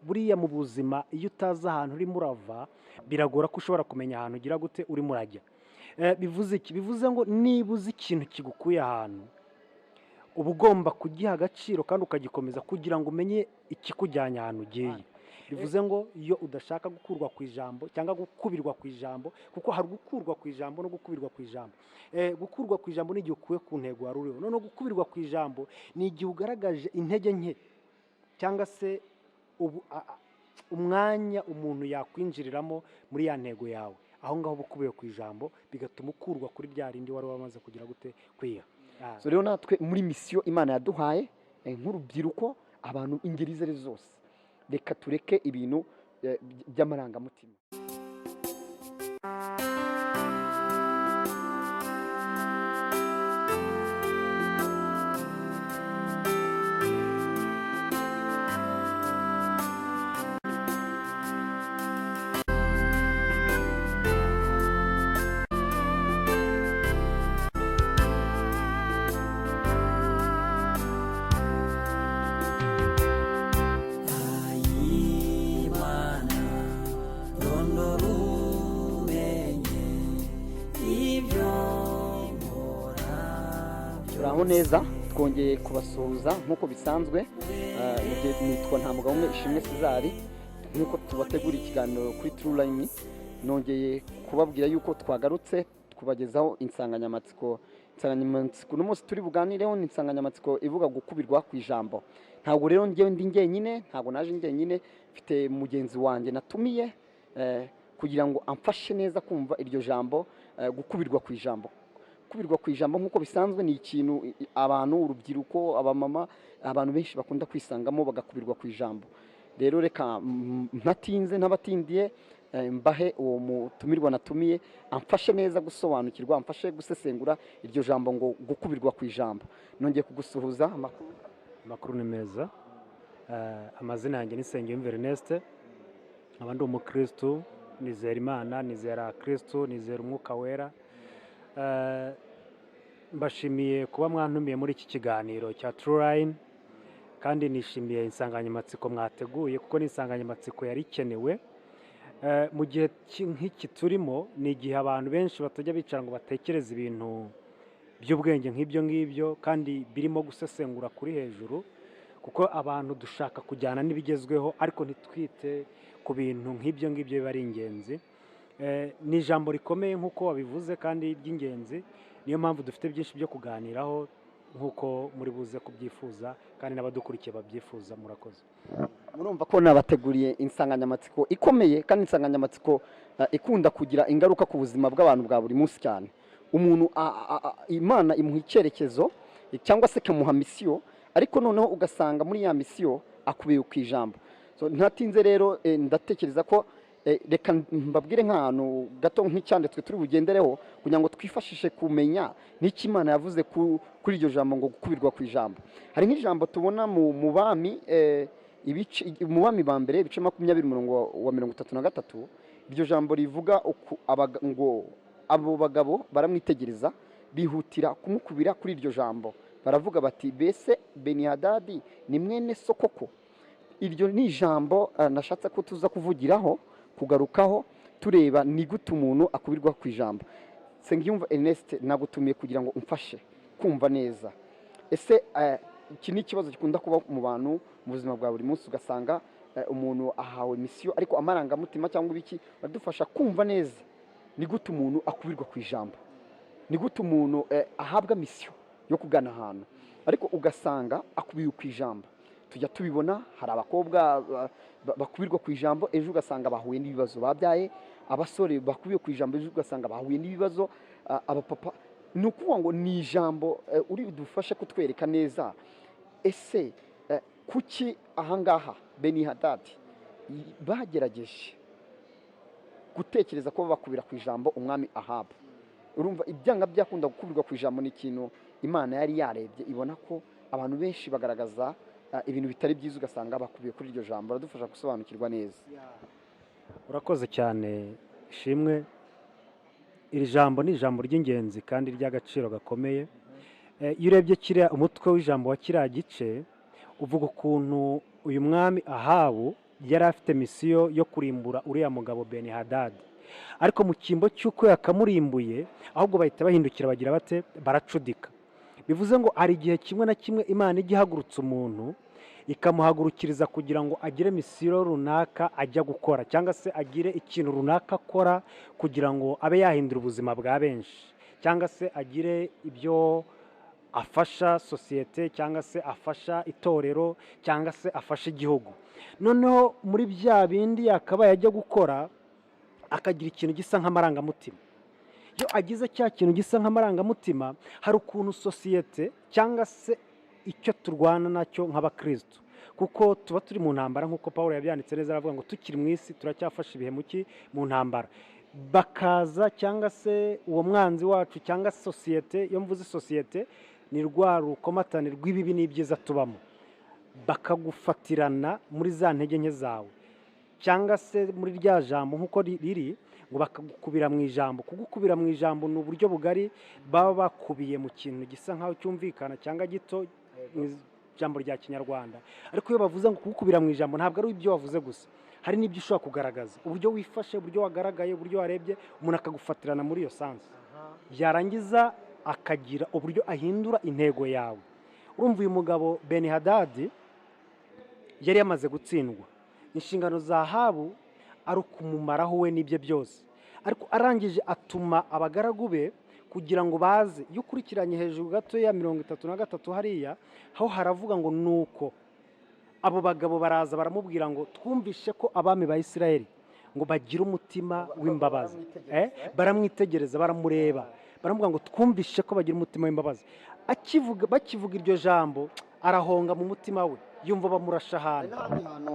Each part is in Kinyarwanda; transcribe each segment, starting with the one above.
buriya mu buzima iyo utazi ahantu urimo urava biragora ko ushobora kumenya ahantu ugira gute urimo urajya. Bivuze iki? Bivuze ngo niba uzi ikintu kigukuye ahantu uba ugomba kugiha agaciro kandi ukagikomeza kugira ngo umenye ikikujyanye ahantu ugiye. Bivuze ngo iyo udashaka gukurwa ku ijambo cyangwa gukubirwa ku ijambo, kuko hari gukurwa ku ijambo no gukubirwa ku ijambo. Gukurwa ku ijambo ni igihe ukuwe ku ntego wari uriho, noneho gukubirwa ku ijambo ni igihe ugaragaje intege nke cyangwa se umwanya umuntu yakwinjiriramo muri ya ntego yawe. Aho ngaho uba ukubiye ku ijambo bigatuma ukurwa kuri bya rindi wari wamaze kugira gute kwiha. So rero natwe muri misiyo Imana yaduhaye nk'urubyiruko, abantu ingeri izo ari zose, reka tureke ibintu by'amarangamutima. Turaho neza, twongeye kubasuhuza nk'uko bisanzwe. Nitwa Ntamugabo Ishimwe César, nk'uko tubategura ikiganiro kuri True Line. Nongeye kubabwira yuko twagarutse kubagezaho insanganyamatsiko n'umunsi turi buganireho ni insanganyamatsiko ivuga gukubirwa ku ijambo. Ntabwo rero njyewe ndi njyenyine, ntabwo naje njyenyine, mfite mugenzi wanjye natumiye kugira ngo amfashe neza kumva iryo jambo, gukubirwa ku ijambo. Kubirwa ku ijambo nk'uko bisanzwe ni ikintu abantu, urubyiruko, abamama, abantu benshi bakunda kwisangamo bagakubirwa ku ijambo. Rero reka ntatinze n'abatindiye mbahe uwo mutumirwa natumiye amfashe neza gusobanukirwa, amfashe gusesengura iryo jambo ngo gukubirwa ku ijambo. Nongeye kugusuhuza. Amakuru ni meza. Amazina yanjye ni Nsengiyumva Ernest, nkaba ndi umukristo, nizera Imana, nizera Kristo, nizera Umwuka Wera. Mbashimiye kuba mwantumiye muri iki kiganiro cya True Line, kandi nishimiye insanganyamatsiko mwateguye kuko ni insanganyamatsiko yari ikenewe. Mu gihe nk'iki turimo ni igihe abantu benshi batajya bicara ngo batekereze ibintu by'ubwenge nk'ibyo ngibyo kandi birimo gusesengura kuri hejuru, kuko abantu dushaka kujyana n'ibigezweho ariko ntitwite ku bintu nk'ibyo ngibyo biba ari ingenzi. Ni ijambo rikomeye nk'uko wabivuze kandi ry'ingenzi, niyo mpamvu dufite byinshi byo kuganiraho nk'uko muri buze kubyifuza kandi n'abadukurikiye babyifuza. Murakoze. Murumva ko nabateguriye insanganyamatsiko ikomeye kandi insanganyamatsiko ikunda kugira ingaruka ku buzima bw'abantu bwa buri munsi cyane. Umuntu Imana imuha icyerekezo cyangwa se ikamuha misiyo, ariko noneho ugasanga muri ya misiyo akubiye ku ijambo. So ntatinze rero ndatekereza ko reka mbabwire nk'ahantu gato nk'icyanditswe turi bugendereho kugira ngo twifashishe kumenya n'iki Imana yavuze kuri iryo jambo ngo gukubirwa ku ijambo. Hari nk'ijambo tubona mu bami, mu bami ba mbere ibice 20:33, iryo jambo rivuga ngo abo bagabo baramwitegereza bihutira kumukubira kuri iryo jambo, baravuga bati bese Benihadadi ni mwene so koko. Iryo ni ijambo nashatse ko tuza kuvugiraho, kugarukaho tureba ni gute umuntu akubirwa ku ijambo. Nsengiyumva Ernest nagutumiye kugira ngo umfashe kumva neza. Ese iki ni ikibazo gikunda kuba mu bantu mu buzima bwa buri munsi, ugasanga umuntu ahawe misiyo ariko amarangamutima cyangwa ibiki badufasha kumva neza ni gute umuntu akubirwa ku ijambo, ni gute umuntu ahabwa misiyo yo kugana ahantu ariko ugasanga akubiwe ku ijambo. Tujya tubibona, hari abakobwa bakubirwa ku ijambo ejo ugasanga bahuye n'ibibazo babyaye, abasore bakubiwe ku ijambo ejo ugasanga bahuye n'ibibazo, abapapa. Ni ukuvuga ngo ni ijambo uri dufashe kutwereka neza. Ese kuki ahangaha Benihadadi bagerageje gutekereza ko bakubira ku ijambo umwami Ahabu? Urumva ibyanga byakunda gukubirwa ku ijambo ni ikintu Imana yari yarebye, ibona ko abantu benshi bagaragaza ibintu bitari byiza, ugasanga bakubiye kuri iryo jambo. Radufasha gusobanukirwa neza. Urakoze cyane Ishimwe. Iri jambo ni ijambo ry'ingenzi kandi ry'agaciro gakomeye. Iyo urebye umutwe w'ijambo wa kiriya gice uvuga ukuntu uyu mwami Ahabu yari afite misiyo yo kurimbura uriya mugabo Beni Hadadi, ariko mu cyimbo cy'uko yakamurimbuye ahubwo bahita bahindukira bagira bate, baracudika. Bivuze ngo hari igihe kimwe na kimwe Imana ijya ihagurutsa umuntu ikamuhagurukiriza kugira ngo agire misiyo runaka ajya gukora, cyangwa se agire ikintu runaka akora kugira ngo abe yahindura ubuzima bwa benshi, cyangwa se agire ibyo afasha sosiyete, cyangwa se afasha itorero, cyangwa se afasha igihugu. Noneho muri bya bindi yakabaye ajya gukora akagira ikintu gisa nk'amarangamutima. Iyo agize cya kintu gisa nk'amarangamutima, hari ukuntu sosiyete cyangwa se icyo turwana nacyo nk'abakristo, kuko tuba turi mu ntambara nk'uko Pawulo yabyanditse neza, aravuga ngo tukiri mu isi turacyafasha ibihe mu ntambara. Bakaza cyangwa se uwo mwanzi wacu cyangwa sosiyete, iyo mvuze sosiyete ni rwa rukomatane rw'ibibi n'ibyiza tubamo, bakagufatirana muri za ntege nke zawe, cyangwa se muri rya jambo nk'uko riri ngo bakagukubira mu ijambo. Kugukubira mu ijambo ni uburyo bugari baba bakubiye mu kintu gisa nk'aho cyumvikana cyangwa gito mu ijambo rya Kinyarwanda, ariko iyo bavuze ngo kugukubira mu ijambo ntabwo ari ibyo wavuze gusa, hari n'ibyo ushobora kugaragaza, uburyo wifashe, uburyo wagaragaye, uburyo warebye, umuntu akagufatirana muri iyo sansi, yarangiza akagira uburyo ahindura intego yawe. Urumva uyu mugabo Beni Hadadi yari yamaze gutsindwa, inshingano za Ahabu ari ukumumaraho we n'ibye byose, ariko arangije atuma abagaragu be kugira ngo baze. Iyo ukurikiranye hejuru gato ya 33 hariya aho haravuga ngo nuko abo bagabo baraza baramubwira ngo twumvishe ko abami ba Isirayeli ngo bagire umutima w'imbabazi. Baramwitegereza, baramureba, baramubwira ngo twumvishe ko bagira umutima w'imbabazi. Bakivuga iryo jambo arahonga mu mutima we, yumva bamurasha ahantu.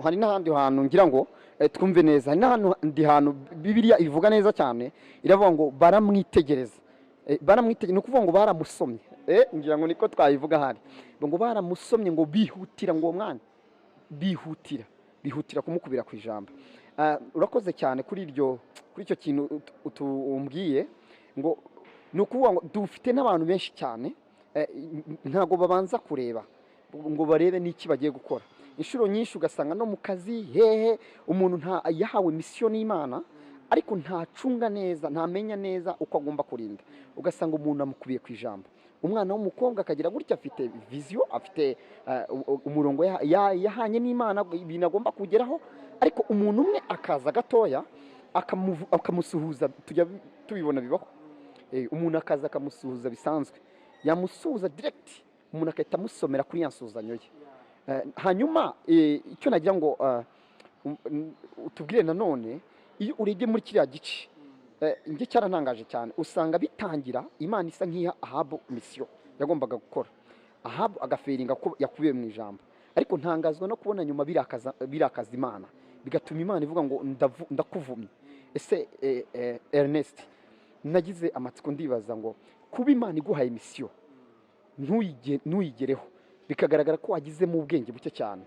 Hari n'ahandi hantu ngira ngo twumve neza, hari n'ahandi hantu Bibiliya ivuga neza cyane, iravuga ngo baramwitegereza. Baramwitegereza ni ukuvuga ngo baramusomye, ngira ngo niko twayivuga hari ngo baramusomye, ngo bihutira ngo uwo mwanya bihutira kumukubira ku ijambo. Urakoze cyane kuri icyo kintu utumbwiye, ngo ni ukuvuga ngo dufite n'abantu benshi cyane ntabwo babanza kureba ngo barebe n'iki bagiye gukora. Inshuro nyinshi ugasanga no mu kazi hehe umuntu yahawe misiyo n'Imana, ariko ntacunga neza, ntamenya neza uko agomba kurinda, ugasanga umuntu amukubiye ku ijambo. Umwana w'umukobwa akagira gutya, afite viziyo, afite umurongo yahanye n'Imana, ibintu agomba kugeraho, ariko umuntu umwe akaza gatoya akamusuhuza. Tujya tubibona bibaho, umuntu akaza akamusuhuza bisanzwe, yamusuhuza direct, umuntu akahita amusomera kuri ya nsuzanyo ye. Hanyuma icyo nagira ngo utubwire nanone, iyo urebye muri kiriya gice njye cyarantangaje cyane, usanga bitangira Imana isa nk'iha Ahabu misiyo yagombaga gukora, Ahabu agaferinga ko yakubiye mu ijambo, ariko ntangazwa no kubona nyuma birakaza Imana, bigatuma Imana ivuga ngo ndakuvumye. Ese Ernest, nagize amatsiko ndibaza ngo kuba Imana iguhaye misiyo ntuyigereho, bikagaragara ko wagizemo ubwenge buke cyane,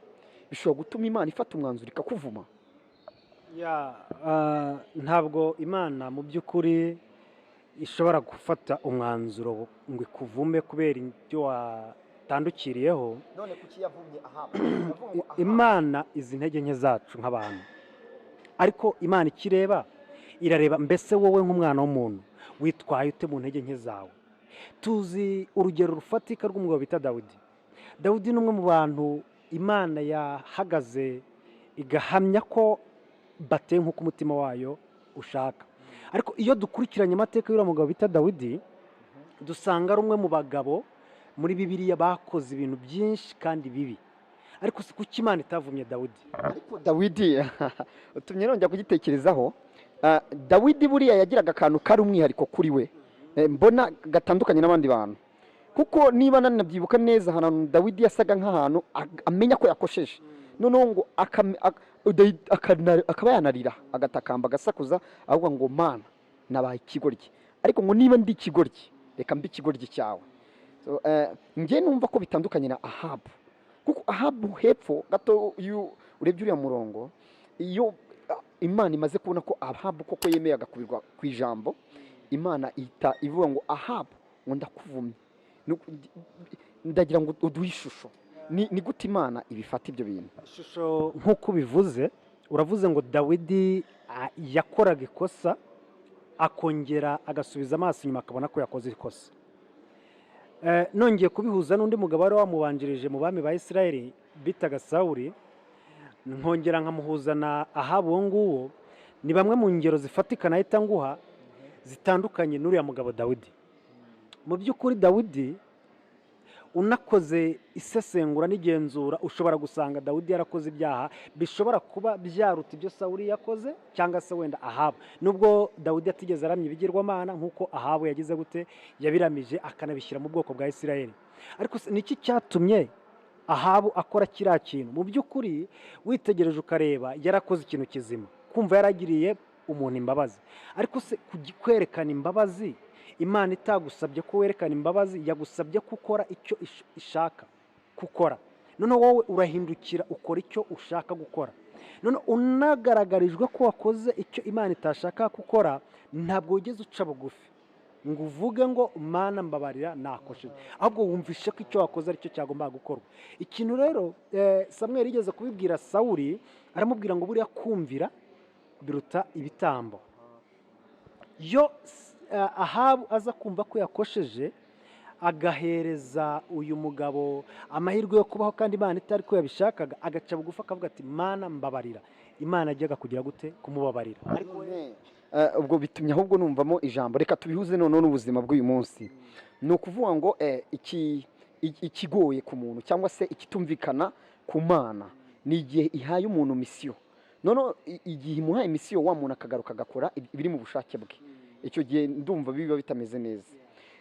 bishobora gutuma Imana ifata umwanzuro ikakuvuma. Ntabwo Imana mu by'ukuri ishobora gufata umwanzuro ngo ikuvume kubera ibyo watandukiriyeho. None kuki yavumye Ahabu? Imana izi intege nke zacu nk'abantu, ariko Imana ikireba irareba mbese wowe nk'umwana w'umuntu witwaye ute mu ntege nke zawe. Tuzi urugero rufatika rw'umugabo bita Dawidi. Dawidi ni umwe mu bantu Imana yahagaze igahamya ko bateye nk'uko umutima wayo ushaka, ariko iyo dukurikiranye amateka y'uriya mugabo bita Dawidi, dusanga ari umwe mu bagabo muri Bibiliya bakoze ibintu byinshi kandi bibi, ariko si kuki Imana itavumye Dawidi. Ariko Dawidi utumye nongera kugitekerezaho, Dawidi buriya yagiraga akantu kari umwihariko kuri we, mbona gatandukanye n'abandi bantu, kuko niba nanabyibuka neza, ahantu Dawidi yasaga nk'ahantu amenya ko yakosheje, noneho ngo akaba yanarira, agatakamba, agasakuza, avuga ngo Mana nabaye ikigoryi, ariko ngo niba ndi ikigoryi reka mbe ikigoryi cyawe. Njye numva ko bitandukanye na Ahabu, kuko Ahabu hepfo gato iyo urebye uriya murongo, iyo Imana imaze kubona ko Ahabu koko yemeye agakubirwa ku ijambo, Imana ihita ivuga ngo Ahabu ngo ndakuvumye. Ndagira ngo uduhe ishusho, ni gute Imana ibifata ibyo bintu. Ishusho nk'uko bivuze, uravuze ngo dawidi yakoraga ikosa akongera agasubiza amaso inyuma akabona ko yakoze ikosa. Nongeye kubihuza n'undi mugabo wari wamubanjirije mu bami ba Isirayeli bitaga Sawuli, nkongera nkamuhuza na Ahabu. uwo nguwo ni bamwe mu ngero zifatika nahita nguha zitandukanye n'uriya mugabo Dawidi. Mu by'ukuri Dawidi unakoze isesengura n'igenzura ushobora gusanga Dawidi yarakoze ibyaha bishobora kuba byaruta ibyo Sawuli yakoze cyangwa se wenda Ahabu, nubwo Dawidi atigeze aramya ibigirwamana nk'uko Ahabu yagize gute yabiramije akanabishyira mu bwoko bwa Isirayeli. Ariko niki cyatumye Ahabu akora kiriya kintu? Mu by'ukuri witegereje ukareba yarakoze ikintu kizima, kumva yaragiriye umuntu imbabazi. Ariko se kwerekana imbabazi, Imana itagusabye ko werekana imbabazi, yagusabye ko ukora icyo ishaka gukora. None wowe urahindukira ukora icyo ushaka gukora. None unagaragarijwe ko wakoze icyo Imana itashaka gukora, ntabwo wigeze uca bugufi ngo uvuge ngo Mana mbabarira nakosheje, ahubwo wumvishe ko icyo wakoze aricyo cyagombaga gukorwa. Ikintu rero Samweli yigeze kubibwira Sawuli, aramubwira ngo buriya kumvira biruta ibitambo. Yo Ahabu aza kumva ko yakosheje, agahereza uyu mugabo amahirwe yo kubaho kandi Imana itari ko yabishakaga, agaca bugufi akavuga ati Mana mbabarira. Imana ajyaga kugira gute? Kumubabarira. Ariko ubwo bitumye ahubwo numvamo ijambo, reka tubihuze noneho n'ubuzima bw'uyu munsi. Ni ukuvuga ngo ikigoye ku muntu cyangwa se ikitumvikana ku Mana ni igihe ihaye umuntu misiyo. None igihe imuhaye misiyo wa muntu akagaruka agakora ibiri mu bushake bwe, icyo gihe ndumva biba bitameze neza.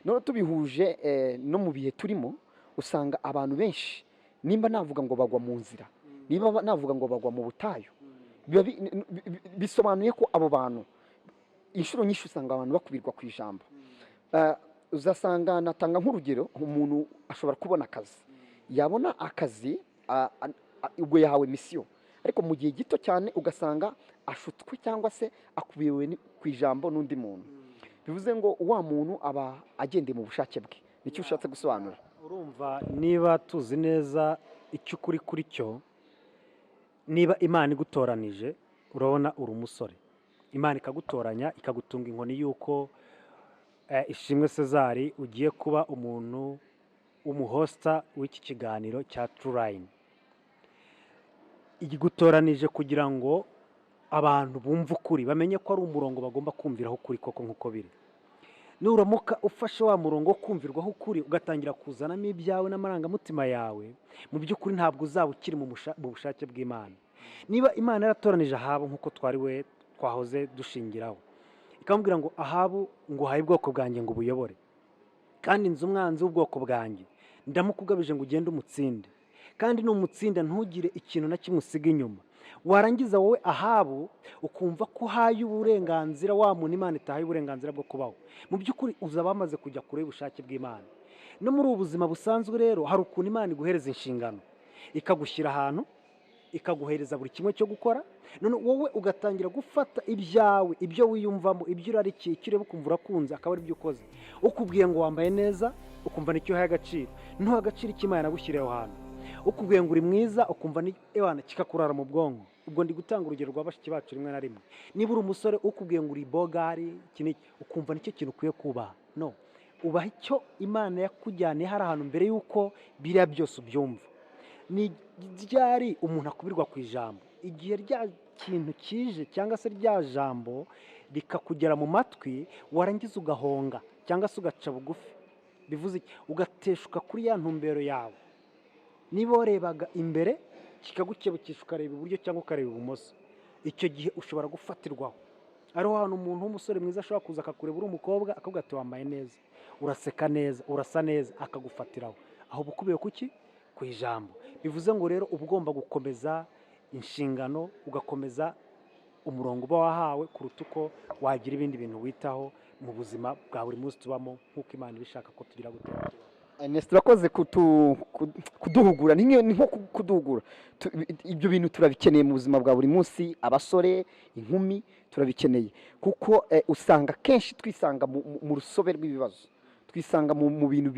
None tubihuje no mu bihe turimo, usanga abantu benshi, nimba navuga ngo bagwa mu nzira, niba navuga ngo bagwa mu butayu, bisobanuye ko abo bantu inshuro nyinshi usanga abantu bakubirwa ku ijambo. Uzasanga, natanga nk'urugero, umuntu ashobora kubona akazi, yabona akazi ubwo yahawe misiyo, ariko mu gihe gito cyane ugasanga ashutswe cyangwa se akubiwe ku ijambo n'undi muntu. Bivuze ngo wa muntu aba agendeye mu bushake bwe. Nicyo ushatse gusobanura? Urumva, niba tuzi neza icyo ukuri kuri cyo, niba Imana igutoranije, urabona uri umusore, Imana ikagutoranya ikagutunga inkoni y'uko Ishimwe Cezari ugiye kuba umuntu w'umuhosta w'iki kiganiro cya Truline. Igutoranije kugira ngo abantu bumve ukuri, bamenye ko ari umurongo bagomba kumviraho ukuri koko nk'uko biri. Nuramuka ufashe wa murongo wo kumvirwaho ukuri, ugatangira kuzanamo ibyawe n'amarangamutima yawe, mu by'ukuri ntabwo uzaba ukiri mu bushake bw'Imana. Niba Imana yaratoranije Ahabu nk'uko twahoze dushingiraho, ikamubwira ngo Ahabu nguhaye ubwoko bwanjye ngo ubuyobore, kandi nzi umwanzi w'ubwoko bwanjye, ndamukugabije ngo ugende umutsinde, kandi n'umutsinda ntugire ikintu na kimwe usiga inyuma. Warangiza wowe Ahabu ukumva ko uhaye uburenganzira wa muntu Imana itahaye uburenganzira bwo kubaho, mu by'ukuri uzaba wamaze kujya kure y'ubushake bw'Imana. No muri ubu buzima busanzwe rero, hari ukuntu Imana iguhereza inshingano, ikagushyira ahantu, ikaguhereza buri kimwe cyo gukora, none wowe ugatangira gufata ibyawe, ibyo wiyumvamo, ibyo urarikiye, icyo ureba ukumva urakunze, akaba ari byo ukoze. Ukubwiye ngo wambaye neza, ukumva nicyo uhaye agaciro, ntuha agaciro icyo Imana yagushyiriye aho hantu. Ukubwiye ngo uri mwiza, ukumva ewana kikakurara mu bwonko. Ubwo ndi gutanga urugero rwa bashiki bacu rimwe na rimwe. Niba uri umusore, ukubwiye ngo uri bogari, ukumva nicyo kintu ukwiye kubaha. No, ubaha icyo Imana yakujyaniye hari ahantu mbere y'uko biriya byose ubyumva. Ni ryari umuntu akubirwa ku ijambo? Igihe rya kintu kije cyangwa se rya jambo rikakugera mu matwi, warangiza ugahonga cyangwa se ugaca bugufi. Bivuze iki? Ugateshuka kuri ya ntumbero yawe. Niba warebaga imbere kikagukebukisha ukareba iburyo cyangwa ukareba ibumoso, icyo gihe ushobora gufatirwaho. Ariho hantu umuntu w'umusore mwiza ashobora kuza akakureba uri umukobwa, akavuga ati wambaye neza, uraseka neza, urasa neza, akagufatiraho. Aho bukubiye kuki? Ku ijambo. Bivuze ngo rero uba ugomba gukomeza inshingano, ugakomeza umurongo uba wahawe, kuruta uko wagira ibindi bintu witaho mu buzima bwa buri munsi tubamo, nk'uko Imana ibishaka ko tugira gutera. Turakoze kuduhugura, ni nko kuduhugura. Ibyo bintu turabikeneye mu buzima bwa buri munsi, abasore, inkumi, turabikeneye kuko usanga kenshi twisanga mu rusobe rw'ibibazo, twisanga mu bintu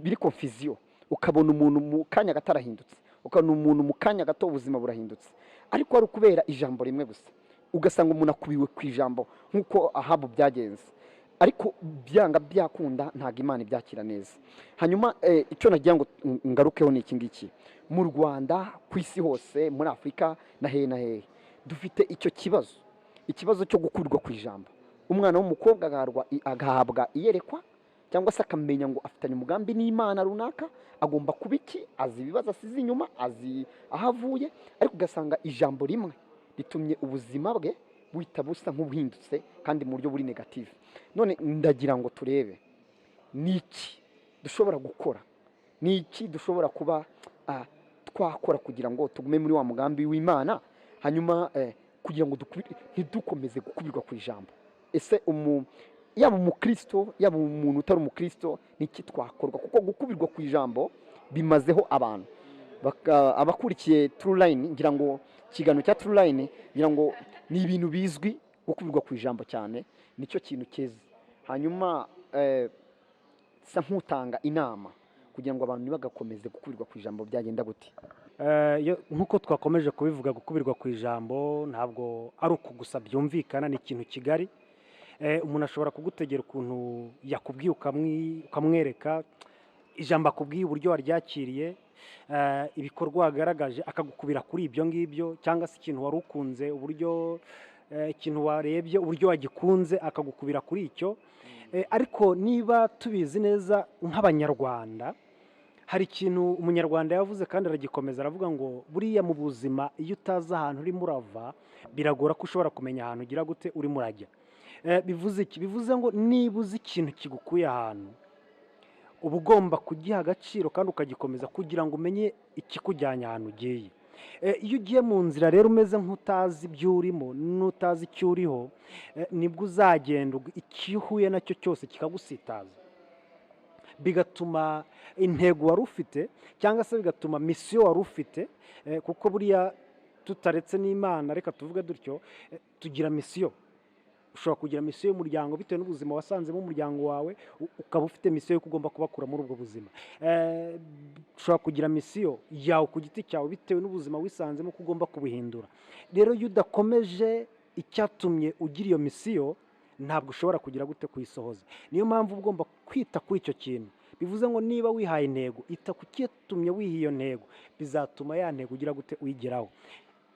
biri confusion. Ukabona umuntu mu kanya gato arahindutse, ukabona umuntu mu kanya gato ubuzima burahindutse. ariko ari ukubera ijambo rimwe gusa, ugasanga umuntu akubiwe ku ijambo nk'uko Ahabu byagenze, ariko byanga byakunda ntabwo Imana ibyakira neza. Hanyuma icyo nagira ngo ngarukeho ni iki ngiki: mu Rwanda, ku isi hose, muri Afurika na hehe dufite icyo ikibazo cyo gukurirwa ku ijambo. Umwana w'umukobwa agahabwa iyerekwa cyangwa se akamenya ngo afitanye umugambi n'Imana runaka, agomba kuba iki, azi ibibazo asize inyuma, azi aho avuye, ariko ugasanga ijambo rimwe ritumye ubuzima bwe buhita busa nk'ubuhindutse kandi mu buryo buri negative. None ndagira ngo turebe ni iki dushobora gukora, ni iki dushobora kuba twakora kugira ngo tugume muri wa mugambi w'Imana, hanyuma kugira ngo ntidukomeze gukubirwa ku ijambo. Ese yaba umukristo yaba umuntu utari umukristo, ni iki twakorwa? Kuko gukubirwa ku ijambo bimazeho abantu. Abakurikiye True Line, ngira ngo ikiganiro cya True Line, ngira ngo ni ibintu bizwi, gukubirwa ku ijambo cyane nicyo kintu cyeze. Hanyuma sa nk'utanga inama kugira ngo abantu ntibagakomeze gukubirwa ku ijambo, byagenda gute? Nk'uko twakomeje kubivuga, gukubirwa ku ijambo ntabwo ari uku gusa byumvikana, ni ikintu kigari. Umuntu ashobora kugutegera ukuntu yakubwiye ukamwereka ijambo, akubwiye uburyo waryakiriye, ibikorwa wagaragaje, akagukubira kuri ibyo ngibyo, cyangwa se ikintu wari ukunze, uburyo ikintu warebye uburyo wagikunze, akagukubira kuri icyo. Ariko niba tubizi neza nk'Abanyarwanda, hari ikintu Umunyarwanda yavuze kandi aragikomeza, aravuga ngo buriya mu buzima iyo utazi ahantu urimo urava, biragora ko ushobora kumenya ahantu ugira gute urimo urajya. Bivuze iki? Bivuze ngo niba uzi ikintu kigukuye ahantu, uba ugomba kugiha agaciro kandi ukagikomeza kugira ngo umenye ikikujyanye ahantu ugiye. Iyo ugiye mu nzira rero umeze nk'utazi ibyo urimo n'utazi icyo uriho, nibwo uzagenda icyo uhuye nacyo cyose kikagusitaza, bigatuma intego wari ufite cyangwa se bigatuma misiyo wari ufite, kuko buriya tutaretse n'Imana, reka tuvuge dutyo, tugira misiyo. Ushobora kugira misiyo y'umuryango bitewe n'ubuzima wasanzemo umuryango wawe, ukaba ufite misiyo yo kugomba kubakura muri ubwo buzima. Ushobora kugira misiyo yawe ku giti cyawe bitewe n'ubuzima wisanzemo ko ugomba kubuhindura. Rero iyo udakomeje icyatumye ugira iyo misiyo, ntabwo ushobora kugira gute kuyisohoza. Niyo mpamvu ugomba kwita kuri icyo kintu. Bivuze ngo niba wihaye intego, ita ku cyatumye wiha iyo ntego, bizatuma ya ntego ugira gute uyigeraho.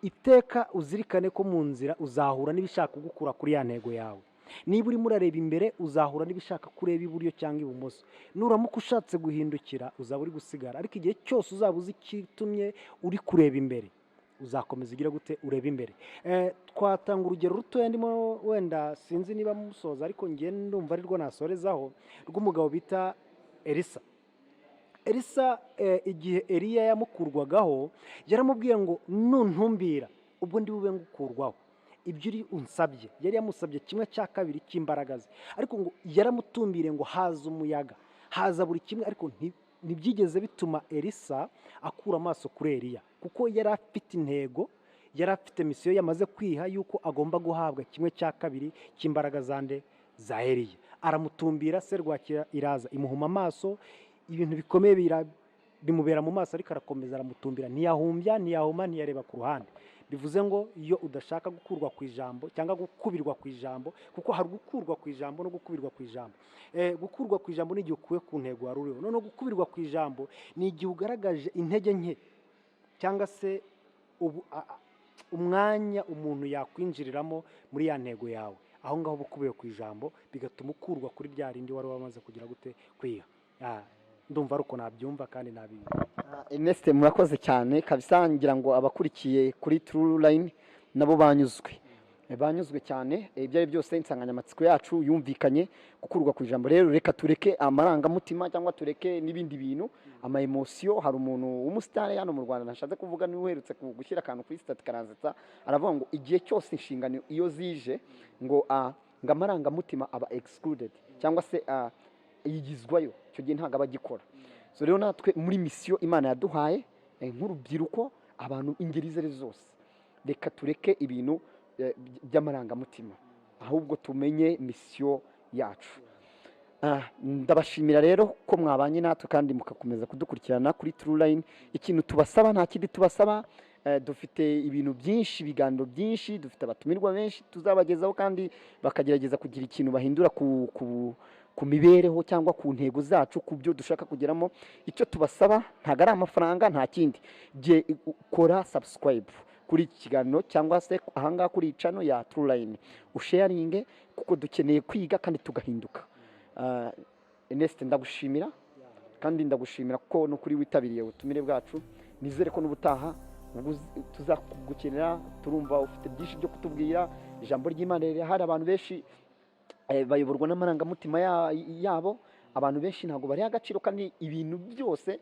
Iteka uzirikane ko mu nzira uzahura n'ibishaka kugukura kuri ya ntego yawe. Niba urimo urareba imbere, uzahura n'ibishaka kureba iburyo cyangwa ibumoso. Nuramuka ushatse guhindukira, uzaba uri gusigara. Ariko igihe cyose uzaba uzi ikitumye uri kureba imbere, uzakomeza ugira gute ureba imbere. Twatanga urugero rutoya, ndimo wenda sinzi niba musoza, ariko ngiye ndumva ari rwo nasorezaho, rw'umugabo bita Elisa. Elisa igihe Eliya yamukurwagaho, yaramubwiye ngo nuntumbira ubwo ndi bube ngukurwaho ibyo uri unsabye. Yari yamusabye 1/2 cy'imbaraga ze, ariko ngo yaramutumbire ngo haza umuyaga, haza buri kimwe, ariko ntibyigeze bituma Elisa akura amaso kuri Eliya, kuko yari afite intego, yari afite misiyo yamaze kwiha yuko agomba guhabwa 1/2 cy'imbaraga za Eliya. Aramutumbira, serwakira iraza imuhuma amaso, ibintu bikomeye bimubera mu maso, ariko arakomeza aramutumbira, ntiyahumbya ntiyahuma ntiyareba ku ruhande. Bivuze ngo iyo udashaka gukurwa ku ijambo cyangwa gukubirwa ku ijambo, kuko hari gukurwa ku ijambo no gukubirwa ku ijambo. Gukurwa ku ijambo ni igihe ukuwe ku ntego wari uriho. Noneho gukubirwa ku ijambo ni igihe ugaragaje intege nke cyangwa se umwanya umuntu yakwinjiriramo muri ya ntego yawe. Aho ngaho bukubiye ku ijambo, bigatuma ukurwa kuri bya rindi wari wamaze kugira gute kwiha. Ndumva ruko nabyumva kandi nabibi. Ernest, murakoze cyane kabisa. Ngira ngo abakurikiye kuri True Line nabo banyuzwe cyane. Ibyo ari byose insanganyamatsiko yacu yumvikanye, gukurwa ku ijambo. Rero reka tureke amarangamutima cyangwa tureke n'ibindi bintu, ama emotion. Hari umuntu w'umusitari hano mu Rwanda nashatse kuvuga, niwe uherutse gushyira akantu kuri stat karanzetsa, aravuga ngo igihe cyose inshingano iyo zije ngo amarangamutima aba excluded cyangwa se yigizwayo, icyo gihe ntabwo aba agikora. So rero natwe muri misiyo Imana yaduhaye nk'urubyiruko, abantu ingeri izo ari zose, reka tureke ibintu by'amarangamutima, ahubwo tumenye misiyo yacu. Ndabashimira rero ko mwabanye natwe kandi mukakomeza kudukurikirana kuri True Line. Ikintu tubasaba, nta kindi tubasaba, dufite ibintu byinshi, ibiganiro byinshi, dufite abatumirwa benshi tuzabagezaho kandi bakagerageza kugira ikintu bahindura ku mibereho cyangwa ku ntego zacu, ku byo dushaka kugeramo. Icyo tubasaba ntabwo ari amafaranga, nta kindi. Kora subscribe kuri iki kiganiro cyangwa se ahangaha kuri iyi channel ya Trueline, usharinge kuko dukeneye kwiga kandi tugahinduka. Ernest, ndagushimira kandi ndagushimira ko no kuri witabiriye ubutumire bwacu. Nizere ko n'ubutaha tuzakugukenera, turumva ufite byinshi byo kutubwira. Ijambo ry'Imana hari abantu benshi bayoborwa n'amarangamutima yabo. Abantu benshi ntabwo bari agaciro, kandi ibintu byose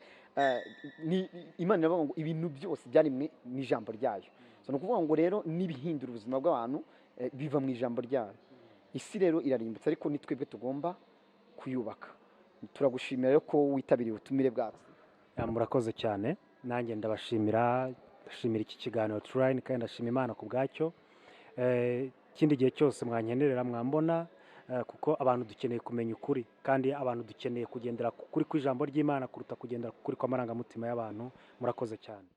Imana iravuga ngo ibintu byose byarimwe n'ijambo ryayo. So ni ukuvuga ngo rero n'ibihindura ubuzima bw'abantu biva mu ijambo ryayo. Isi rero irarimbutse, ariko ni twebwe tugomba kuyubaka. Turagushimira rero ko witabiriye ubutumire bwacu. Murakoze cyane. Nanjye ndabashimira iki kiganiro Trueline, kandi ndashima Imana ku bwacyo. Ikindi gihe cyose mwankenerera mwambona, kuko abantu dukeneye kumenya ukuri, kandi abantu dukeneye kugendera kuri kw'ijambo ry'Imana kuruta kugendera kuri kw'amarangamutima y'abantu. Murakoze cyane.